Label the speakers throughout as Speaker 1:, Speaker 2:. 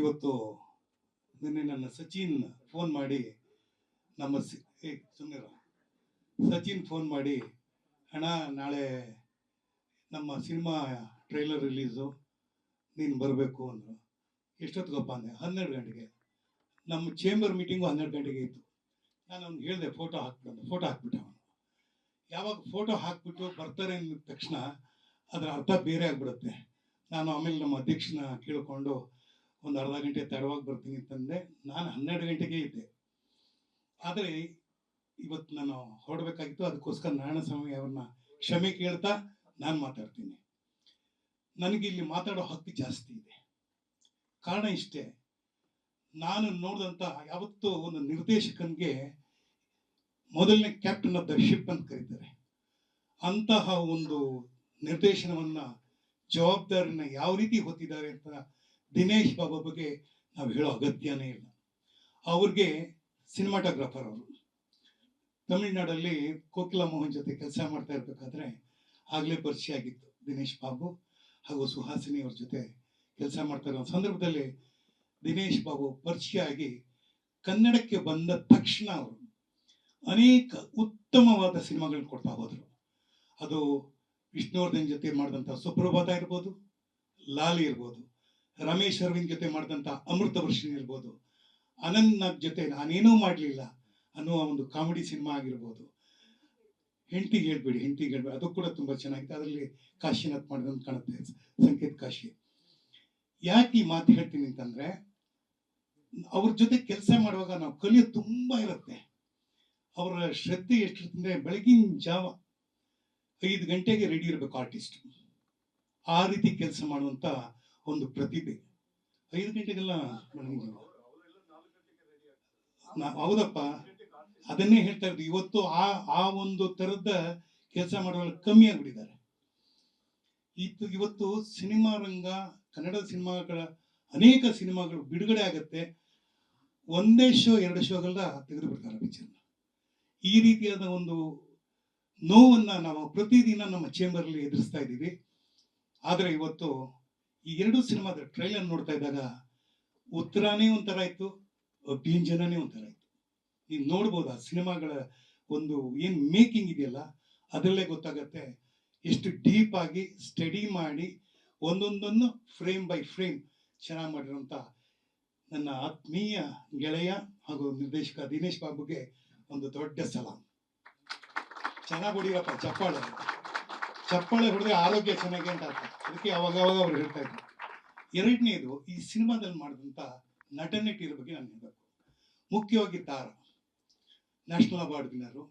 Speaker 1: ಇವತ್ತು ನಿನ್ನೆ ನನ್ನ ಸಚಿನ್ ಫೋನ್ ಮಾಡಿ ನಮ್ಮ ಸುಮ್ಮನೆ ಸಚಿನ್ ಫೋನ್ ಮಾಡಿ, ಅಣ್ಣ ನಾಳೆ ನಮ್ಮ ಸಿನಿಮಾ ಟ್ರೈಲರ್ ರಿಲೀಸು, ನೀನು ಬರಬೇಕು ಅಂದರು. ಎಷ್ಟೊತ್ತಿಗಪ್ಪ ಅಂದೆ. 12 ಗಂಟೆಗೆ. ನಮ್ಮ ಚೇಂಬರ್ ಮೀಟಿಂಗು 12 ಗಂಟೆಗೆ ಇತ್ತು. ನಾನು ಅವ್ನಿಗೆ ಹೇಳಿದೆ ಫೋಟೋ ಹಾಕ್ಬಿಟ್ಟು. ಫೋಟೋ ಹಾಕ್ಬಿಟ್ಟೆ ಅವನು. ಯಾವಾಗ ಫೋಟೋ ಹಾಕ್ಬಿಟ್ಟು ಬರ್ತಾರೆ ಅಂದ ತಕ್ಷಣ ಅದರ ಅರ್ಥ ಬೇರೆ ಆಗಿಬಿಡುತ್ತೆ. ನಾನು ಆಮೇಲೆ ನಮ್ಮ ಅಧ್ಯಕ್ಷನ ಕೇಳಿಕೊಂಡು ಒಂದು ಅರ್ಧ ಗಂಟೆ ತಡವಾಗಿ ಬರ್ತೀನಿ ಅಂತಂದೆ. ನಾನು 12 ಗಂಟೆಗೆ ಇದ್ದೆ. ಆದರೆ ಇವತ್ತು ನಾನು ಹೊರಡಬೇಕಾಗಿತ್ತು. ಅದಕ್ಕೋಸ್ಕರ ನಾರಾಯಣಸ್ವಾಮಿ ಅವ್ರನ್ನ ಕ್ಷಮೆ ಕೇಳ್ತಾ ನಾನು ಮಾತಾಡ್ತೀನಿ. ನನಗೆ ಇಲ್ಲಿ ಮಾತಾಡೋ ಹಕ್ಕು ಜಾಸ್ತಿ ಇದೆ. ಕಾರಣ ಇಷ್ಟೇ, ನಾನು ನೋಡಿದಂಥ ಯಾವತ್ತೂ ಒಂದು ನಿರ್ದೇಶಕನಿಗೆ ಮೊದಲನೇ ಕ್ಯಾಪ್ಟನ್ ಆಫ್ ದ ಶಿಪ್ ಅಂತ ಕರೀತಾರೆ. ಅಂತಹ ಒಂದು ನಿರ್ದೇಶನವನ್ನು, ಜವಾಬ್ದಾರಿನ ಯಾವ ರೀತಿ ಹೊತ್ತಿದ್ದಾರೆ ಅಂತ ದಿನೇಶ್ ಬಾಬು ಬಗ್ಗೆ ನಾವು ಹೇಳೋ ಅಗತ್ಯನೇ ಇಲ್ಲ. ಅವ್ರಿಗೆ ಸಿನಿಮಾಟೋಗ್ರಾಫರ್ ಅವರು ತಮಿಳ್ನಾಡಲ್ಲಿ ಕೋಕಿಲಾ ಮೋಹನ್ ಜೊತೆ ಕೆಲಸ ಮಾಡ್ತಾ ಇರಬೇಕಾದ್ರೆ ಆಗಲೇ ಪರಿಚಯ ಆಗಿತ್ತು ದಿನೇಶ್ ಬಾಬು ಹಾಗೂ ಸುಹಾಸಿನಿ ಅವ್ರ ಜೊತೆ ಕೆಲಸ ಮಾಡ್ತಾ ಇರೋ ಸಂದರ್ಭದಲ್ಲಿ ದಿನೇಶ್ ಬಾಬು ಪರಿಚಯ ಆಗಿ ಕನ್ನಡಕ್ಕೆ ಬಂದ ತಕ್ಷಣ ಅವರು ಅನೇಕ ಉತ್ತಮವಾದ ಸಿನಿಮಾಗಳನ್ನ ಕೊಡ್ತಾ ಹೋದರು. ಅದು ವಿಷ್ಣುವರ್ಧನ್ ಜೊತೆ ಮಾಡಿದಂಥ ಸುಪ್ರಭಾತ ಇರ್ಬೋದು, ಲಾಲಿ ಇರ್ಬೋದು, ರಮೇಶ್ ಅರವಿಂದ್ ಜೊತೆ ಮಾಡಿದಂಥ ಅಮೃತ ವರ್ಷಿಣಿ ಇರ್ಬೋದು, ಅನಂತ್ ನಾಗ್ ಜೊತೆ ನಾನೇನೂ ಮಾಡಲಿಲ್ಲ ಅನ್ನುವ ಒಂದು ಕಾಮಿಡಿ ಸಿನಿಮಾ ಆಗಿರ್ಬೋದು, ಹೆಂಡತಿಗೆ ಹೇಳ್ಬೇಡಿ ಅದು ಕೂಡ ತುಂಬ ಚೆನ್ನಾಗಿತ್ತು. ಅದರಲ್ಲಿ ಕಾಶಿನಾಥ್ ಮಾಡಿದಂತ ಕಾಣುತ್ತೆ, ಸಂಕೇತ್ ಕಾಶಿ. ಯಾಕೆ ಈ ಮಾತು ಹೇಳ್ತೀನಿ ಅಂತಂದ್ರೆ, ಅವ್ರ ಜೊತೆ ಕೆಲಸ ಮಾಡುವಾಗ ನಾವು ಕಲಿಯೋದು ತುಂಬ ಇರುತ್ತೆ. ಅವರ ಶ್ರದ್ಧೆ ಎಷ್ಟಿರ್ತಂದ್ರೆ, ಬೆಳಗಿನ ಜಾವ 5 ಗಂಟೆಗೆ ರೆಡಿ ಇರಬೇಕು ಆರ್ಟಿಸ್ಟ್. ಆ ರೀತಿ ಕೆಲಸ ಮಾಡುವಂತ ಒಂದು ಪ್ರತಿಭೆ. 5 ಗಂಟೆಗೆಲ್ಲ ಬೆಳಗಿನ ಜಾವ. ಹೌದಪ್ಪ, ಅದನ್ನೇ ಹೇಳ್ತಾ ಇರೋದು. ಇವತ್ತು ಆ ಒಂದು ತರದ ಕೆಲಸ ಮಾಡೋರು ಕಮ್ಮಿ ಆಗ್ಬಿಟ್ಟಿದ್ದಾರೆ. ಇವತ್ತು ಸಿನಿಮಾ ರಂಗ, ಕನ್ನಡ ಸಿನಿಮಾಗಳ ಅನೇಕ ಸಿನಿಮಾಗಳು ಬಿಡುಗಡೆ ಆಗತ್ತೆ, ಒಂದೇ ಶೋ 2 ಶೋಗಳನ್ನ ತೆಗೆದು ಬಿಡ್ತಾರೆ ಪಿಕ್ಚರ್ನ. ಈ ರೀತಿಯಾದ ಒಂದು ನೋವನ್ನ ನಾವು ಪ್ರತಿದಿನ ನಮ್ಮ ಚೇಂಬರ್ಲಿ ಎದುರಿಸ್ತಾ ಇದ್ದೀವಿ. ಆದರೆ ಇವತ್ತು ಈ 2 ಸಿನಿಮಾದ ಟ್ರೈಲರ್ ನೋಡ್ತಾ ಇದ್ದಾಗ ಉತ್ತರಾನೇ ಒಂಥರ ಇತ್ತು, ಅಭ್ಯಂಜನನೇ ಒಂಥರ ಇತ್ತು. ನೀವು ನೋಡ್ಬೋದು ಆ ಸಿನಿಮಾಗಳ ಒಂದು ಏನು ಮೇಕಿಂಗ್ ಇದೆಯಲ್ಲ, ಅದರಲ್ಲೇ ಗೊತ್ತಾಗತ್ತೆ ಎಷ್ಟು ಡೀಪ್ ಆಗಿ ಸ್ಟಡಿ ಮಾಡಿ ಒಂದೊಂದನ್ನು ಫ್ರೇಮ್ ಬೈ ಫ್ರೇಮ್ ಚೆನ್ನಾಗಿ ಮಾಡಿರೋಂಥ ನನ್ನ ಆತ್ಮೀಯ ಗೆಳೆಯ ಹಾಗೂ ನಿರ್ದೇಶಕ ದಿನೇಶ್ ಬಾಬುಗೆ ಒಂದು ದೊಡ್ಡ ಸಲಾಮ್. ಚೆನ್ನಾಗಿ ಹೊಡಿಯಪ್ಪ, ಚಪ್ಪಾಳೆ ಹೊಡೆದ್ರೆ ಆರೋಗ್ಯ ಚೆನ್ನಾಗಿ ಅಂತ ಅರ್ಥ. ಅದಕ್ಕೆ ಅವಾಗವಾಗ ಅವ್ರು ಹೇಳ್ತಾ ಇದ್ರು. ಎರಡನೇದು, ಈ ಸಿನಿಮಾದಲ್ಲಿ ಮಾಡಿದಂಥ ನಟನಟಿಯರ ಬಗ್ಗೆ ನಾನು ಹೇಳಬೇಕು. ಮುಖ್ಯವಾಗಿ ತಾರಾ, ನ್ಯಾಷನಲ್ ಅವಾರ್ಡ್ ವಿನ್ನರು,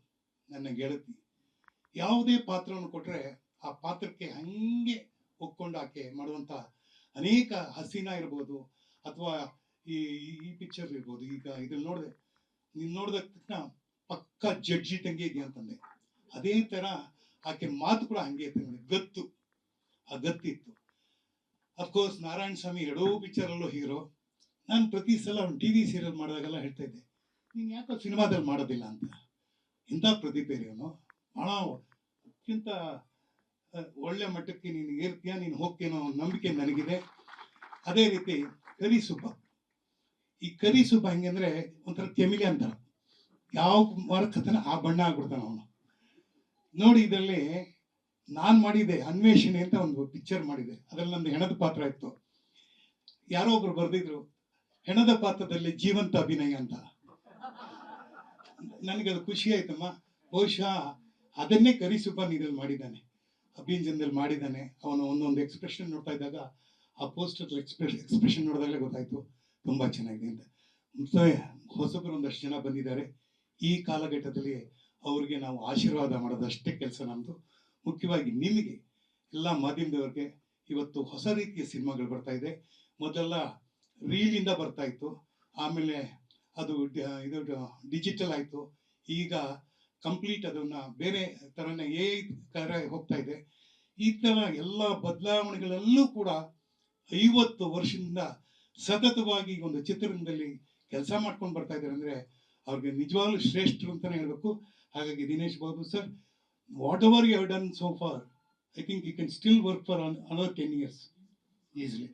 Speaker 1: ನನ್ನ ಗೆಳತಿ. ಯಾವುದೇ ಪಾತ್ರವನ್ನು ಕೊಟ್ಟರೆ ಆ ಪಾತ್ರಕ್ಕೆ ಹಂಗೆ ಒಪ್ಕೊಂಡು ಆಕೆ ಮಾಡುವಂಥ ಅನೇಕ ಹಸೀನಾ ಇರ್ಬೋದು, ಅಥವಾ ಈ ಪಿಕ್ಚರ್ ಇರ್ಬೋದು. ಈಗ ಇದ್ರಲ್ಲಿ ನೋಡಿದೆ, ನೀನು ನೋಡಿದ ತಕ್ಷಣ ಪಕ್ಕ ಜಡ್ಜಿ ತಂಗಿ ಇದೆಯಾ ಅಂತಂದೆ. ಅದೇ ಥರ ಆಕೆ ಮಾತು ಕೂಡ ಹಂಗೆ ಇತ್ತು ನೋಡಿ, ಗತ್ತಿತ್ತು. ಅಫ್ಕೋರ್ಸ್ ನಾರಾಯಣ ಸ್ವಾಮಿ 2 ಪಿಕ್ಚರಲ್ಲೂ ಹೀರೋ. ನಾನು ಪ್ರತಿ ಸಲ ಒಂದು TV ಸೀರಿಯಲ್ ಮಾಡಿದಾಗೆಲ್ಲ ಹೇಳ್ತಾ ಇದ್ದೆ, ನೀನು ಯಾಕೋ ಸಿನಿಮಾದಲ್ಲಿ ಮಾಡೋದಿಲ್ಲ ಅಂತ. ಇಂಥ ಪ್ರತಿಭೆ ಅವನು, ಭಾಳ ಅತ್ಯಂತ ಒಳ್ಳೆ ಮಟ್ಟಕ್ಕೆ ನೀನು ಏರ್ತೀಯ, ನೀನು ಹೋಗ್ತೀನೋ ನಂಬಿಕೆ ನನಗಿದೆ. ಅದೇ ರೀತಿ ಕರಿಸುಬ್ಬ. ಈ ಕರಿಸುಬ್ಬ ಹೆಂಗೆ ಅಂದರೆ ಒಂಥರ ಕೆಮಿಲಿ ಅಂತಾರ, ಯಾವ ಮರಕತನ ಆ ಬಣ್ಣ ಆಗ್ಬಿಡ್ತಾನ ಅವನು. ನೋಡಿ, ಇದರಲ್ಲಿ ನಾನು ಮಾಡಿದೆ ಅನ್ವೇಷಣೆ ಅಂತ ಒಂದು ಪಿಕ್ಚರ್ ಮಾಡಿದೆ. ಅದರಲ್ಲಿ ನಂದು ಹೆಣದ ಪಾತ್ರ ಇತ್ತು. ಯಾರೋ ಒಬ್ರು ಬರೆದಿದ್ರು, ಹೆಣದ ಪಾತ್ರದಲ್ಲಿ ಜೀವಂತ ಅಭಿನಯ ಅಂತ. ನನಗದು ಖುಷಿ ಆಯ್ತಮ್ಮ. ಬಹುಶಃ ಅದನ್ನೇ ಕರಿಸುಬ್ಬನ್ ಇದ್ರಲ್ಲಿ ಮಾಡಿದ್ದಾನೆ, ಅಭಿನಯದಲ್ಲಿ ಮಾಡಿದ್ದಾನೆ. ಅವನು ಒಂದೊಂದು ಎಕ್ಸ್ಪ್ರೆಷನ್ ನೋಡ್ತಾ ಇದ್ದಾಗ, ಆ ಪೋಸ್ಟರ್ ಎಕ್ಸ್ಪ್ರೆಷನ್ ನೋಡಿದಾಗಲೇ ಗೊತ್ತಾಯ್ತು ತುಂಬ ಚೆನ್ನಾಗಿದೆ ಅಂತ. ಮತ್ತೆ ಹೊಸಬರು ಒಂದಷ್ಟು ಜನ ಬಂದಿದ್ದಾರೆ. ಈ ಕಾಲಘಟ್ಟದಲ್ಲಿ ಅವ್ರಿಗೆ ನಾವು ಆಶೀರ್ವಾದ ಮಾಡೋದಷ್ಟೇ ಕೆಲಸ ನಮ್ಮದು. ಮುಖ್ಯವಾಗಿ ನಿಮಗೆ ಎಲ್ಲ ಮಾಧ್ಯಮದವ್ರಿಗೆ ಇವತ್ತು ಹೊಸ ರೀತಿಯ ಸಿನಿಮಾಗಳು ಬರ್ತಾ ಇದೆ. ಮೊದಲೆಲ್ಲ ರೀಲಿಂದ ಬರ್ತಾ ಇತ್ತು, ಆಮೇಲೆ ಅದು ಇದು ಡಿಜಿಟಲ್ ಆಯಿತು, ಈಗ ಕಂಪ್ಲೀಟ್ ಅದನ್ನು ಬೇರೆ ಥರನೇ ಥರ ಹೋಗ್ತಾ ಇದೆ. ಈ ಥರ ಎಲ್ಲ ಬದಲಾವಣೆಗಳಲ್ಲೂ ಕೂಡ 50 ವರ್ಷದಿಂದ ಸತತವಾಗಿ ಒಂದು ಚಿತ್ರರಂಗದಲ್ಲಿ ಕೆಲಸ ಮಾಡ್ಕೊಂಡು ಬರ್ತಾ ಇದ್ದಾರೆ ಅಂದರೆ ಅವ್ರಿಗೆ ನಿಜವಾಗ್ಲೂ ಶ್ರೇಷ್ಠರು ಅಂತಲೇ ಹೇಳಬೇಕು. ಹಾಗಾಗಿ Dinesh Babu sir, whatever you have done so far, I think you can still work for another 10 years easily.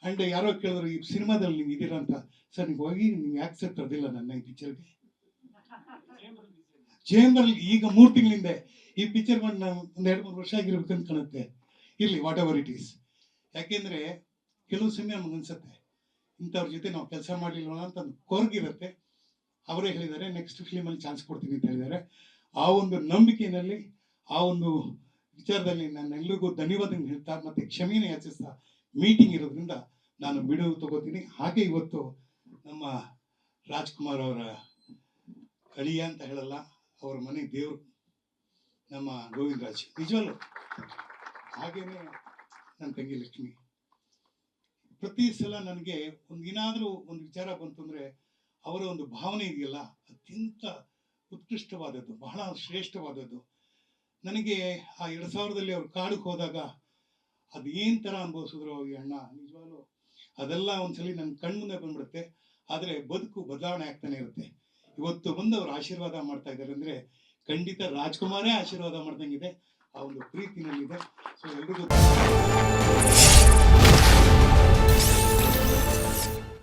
Speaker 1: And ಯಾರೋ ಕೇಳಿದ್ರು ಈ ಸಿನಿಮಾದಲ್ಲಿ ನೀವು ಇದೀರಾ ಅಂತ. ಸರ್ ನೀವು ಹೋಗಿ ನೀವು ಯಾಕೆ ಸರ್ ತರದಿಲ್ಲ ನನ್ನ ಈ ಪಿಕ್ಚರ್ಗೆ? ಚೇಂಬರ್ ಈಗ 3 ತಿಂಗಳಿಂದ ಈ ಪಿಕ್ಚರ್ ಬಂದು ಒಂದು 2-3 ವರ್ಷ ಆಗಿರ್ಬೇಕಂತ ಕಾಣುತ್ತೆ. ಇರ್ಲಿ, ವಾಟ್ ಎವರ್ ಇಟ್ ಈಸ್. ಯಾಕೆಂದ್ರೆ ಕೆಲವು ಸಮಯ ನಮ್ಗೆ ಅನ್ಸುತ್ತೆ ಇಂಥವ್ರ ಜೊತೆ ನಾವು ಕೆಲಸ ಮಾಡಲಿಲ್ವಲ್ಲ ಅಂತ ಒಂದು ಕೊರಗಿರುತ್ತೆ. ಅವರೇ ಹೇಳಿದ್ದಾರೆ ನೆಕ್ಸ್ಟ್ ಫಿಲ್ಮಲ್ಲಿ ಚಾನ್ಸ್ ಕೊಡ್ತೀನಿ ಅಂತ ಹೇಳಿದ್ದಾರೆ. ಆ ಒಂದು ನಂಬಿಕೆಯಲ್ಲಿ, ಆ ಒಂದು ವಿಚಾರದಲ್ಲಿ ನಾನು ಎಲ್ರಿಗೂ ಧನ್ಯವಾದ ಹೇಳ್ತಾ ಮತ್ತೆ ಕ್ಷಮೆಯನ್ನು ಯಾಚಿಸ್ತಾ ಮೀಟಿಂಗ್ ಇರೋದ್ರಿಂದ ನಾನು ಬಿಡುವು ತಗೋತೀನಿ. ಹಾಗೆ ಇವತ್ತು ನಮ್ಮ ರಾಜ್ಕುಮಾರ್ ಅವರ ಅಳಿಯ ಅಂತ ಹೇಳಲ್ಲ, ಅವರ ಮನೆ ದೇವರು ನಮ್ಮ ಗೋವಿಂದ ರಾಜ್, ನಿಜವಲ್ಲೂ. ಹಾಗೇನೆ ನನ್ನ ತಂಗಿ ಲಕ್ಷ್ಮಿ. ಪ್ರತಿ ಸಲ ನನಗೆ ಏನಾದರೂ ಒಂದು ವಿಚಾರ ಬಂತು ಅಂದರೆ ಅವರ ಒಂದು ಭಾವನೆ ಇದೆಯಲ್ಲ, ಅತ್ಯಂತ ಉತ್ಕೃಷ್ಟವಾದದ್ದು, ಬಹಳ ಶ್ರೇಷ್ಠವಾದದ್ದು. ನನಗೆ ಆ 2000ರಲ್ಲಿ ಅವ್ರು ಕಾಡಿಗೆ ಹೋದಾಗ ಅದು ಏನು ಥರ ಅನುಭವಿಸಿದ್ರು ಈ ಅಣ್ಣ, ನಿಜವಾಗ್ಲೂ ಅದೆಲ್ಲ ಒಂದ್ಸಲಿ ನನ್ನ ಕಣ್ಮುಂದೆ ಬಂದ್ಬಿಡುತ್ತೆ. ಆದರೆ ಬದುಕು ಬದಲಾವಣೆ ಆಗ್ತಾನೆ ಇರುತ್ತೆ. ಇವತ್ತು ಬಂದು ಅವ್ರು ಆಶೀರ್ವಾದ ಮಾಡ್ತಾ ಇದ್ದಾರೆ ಅಂದರೆ ಖಂಡಿತ ರಾಜ್ಕುಮಾರೇ ಆಶೀರ್ವಾದ ಮಾಡ್ದಂಗಿದೆ. ಆ ಒಂದು ಪ್ರೀತಿನಲ್ಲಿದೆ. ಸೊ ಎಲ್ರಿಗೂ